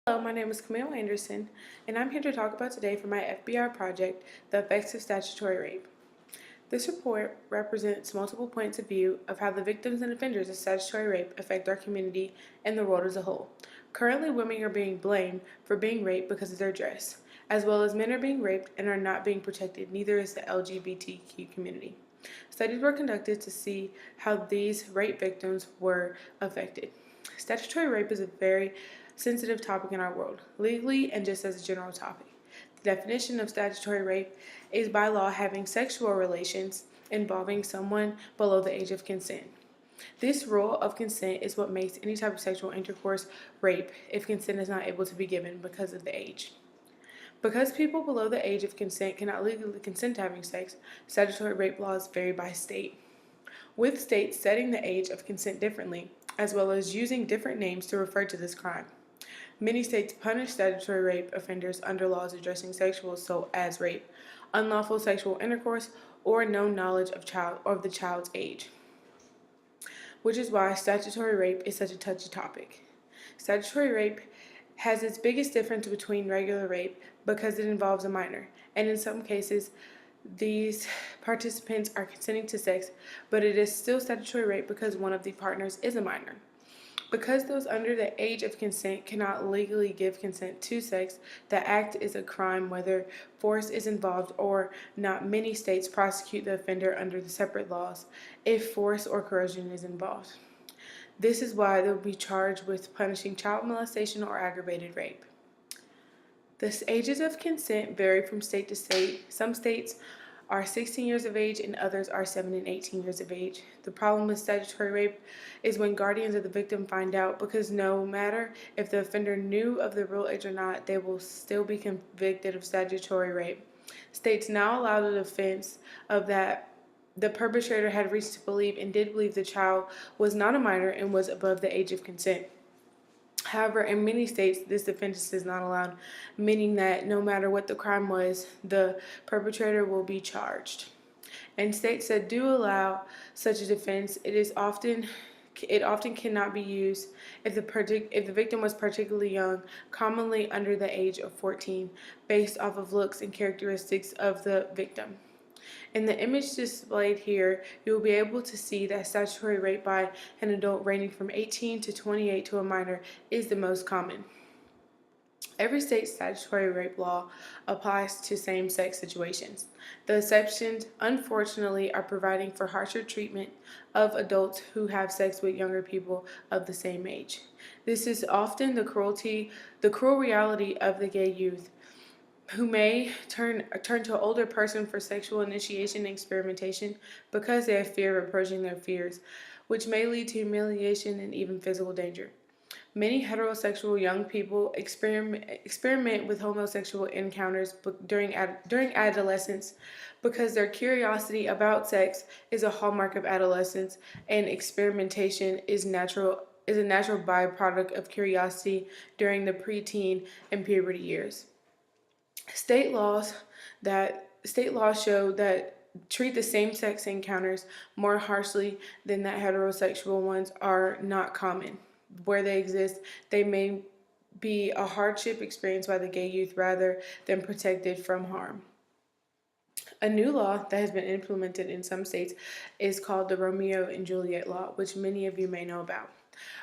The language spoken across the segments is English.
Hello, my name is Camille Anderson, and I'm here to talk about today for my FBR project, The Effects of Statutory Rape. This report represents multiple points of view of how the victims and offenders of statutory rape affect our community and the world as a whole. Currently, women are being blamed for being raped because of their dress, as well as men are being raped and are not being protected, neither is the LGBTQ community. Studies were conducted to see how these rape victims were affected. Statutory rape is a very sensitive topic in our world, legally and just as a general topic. The definition of statutory rape is by law having sexual relations involving someone below the age of consent. This rule of consent is what makes any type of sexual intercourse rape if consent is not able to be given because of the age. Because people below the age of consent cannot legally consent to having sex, statutory rape laws vary by state, with states setting the age of consent differently, as well as using different names to refer to this crime. Many states punish statutory rape offenders under laws addressing sexual assault as rape, unlawful sexual intercourse, or no knowledge of the child's age, which is why statutory rape is such a touchy topic. Statutory rape has its biggest difference between regular rape because it involves a minor, and in some cases, these participants are consenting to sex, but it is still statutory rape because one of the partners is a minor. Because those under the age of consent cannot legally give consent to sex, the act is a crime whether force is involved or not. Many states prosecute the offender under the separate laws if force or coercion is involved. This is why they'll be charged with punishing child molestation or aggravated rape. The ages of consent vary from state to state. Some states are 16 years of age and others are 7 and 18 years of age. The problem with statutory rape is when guardians of the victim find out, because no matter if the offender knew of the real age or not, they will still be convicted of statutory rape. States now allow the defense of that the perpetrator had reason to believe and did believe the child was not a minor and was above the age of consent. However, in many states, this defense is not allowed, meaning that no matter what the crime was, the perpetrator will be charged. In states that do allow such a defense, it often cannot be used if the victim was particularly young, commonly under the age of 14, based off of looks and characteristics of the victim. In the image displayed here, you will be able to see that statutory rape by an adult ranging from 18 to 28 to a minor is the most common. Every state's statutory rape law applies to same-sex situations. The exceptions, unfortunately, are providing for harsher treatment of adults who have sex with younger people of the same age. This is often the cruel reality of the gay youth, who may turn to an older person for sexual initiation and experimentation because they have fear of approaching their fears, which may lead to humiliation and even physical danger. Many heterosexual young people experiment with homosexual encounters during adolescence because their curiosity about sex is a hallmark of adolescence, and experimentation is a natural byproduct of curiosity during the preteen and puberty years. State laws show that treat the same-sex encounters more harshly than that heterosexual ones are not common. Where they exist, they may be a hardship experienced by the gay youth rather than protected from harm. A new law that has been implemented in some states is called the Romeo and Juliet law, which many of you may know about,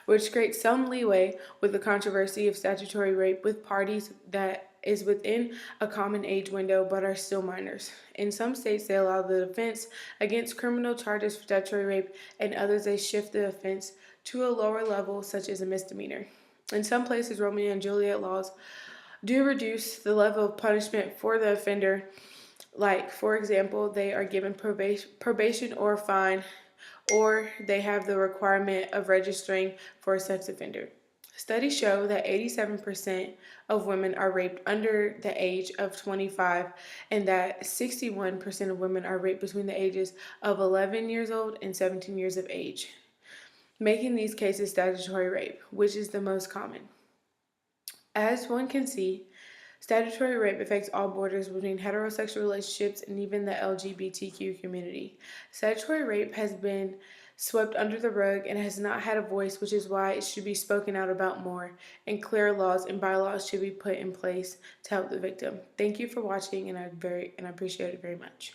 which creates some leeway with the controversy of statutory rape with parties that is within a common age window but are still minors. In some states, they allow the defense against criminal charges for statutory rape, and others they shift the offense to a lower level, such as a misdemeanor. In some places, Romeo and Juliet laws do reduce the level of punishment for the offender. Like, for example, they are given probation or a fine, or they have the requirement of registering for a sex offender. Studies show that 87% of women are raped under the age of 25, and that 61% of women are raped between the ages of 11 years old and 17 years of age, making these cases statutory rape, which is the most common. As one can see, statutory rape affects all borders between heterosexual relationships and even the LGBTQ community. Statutory rape has been swept under the rug and has not had a voice, which is why it should be spoken out about more, and clear laws and bylaws should be put in place to help the victim. Thank you for watching, and I appreciate it very much.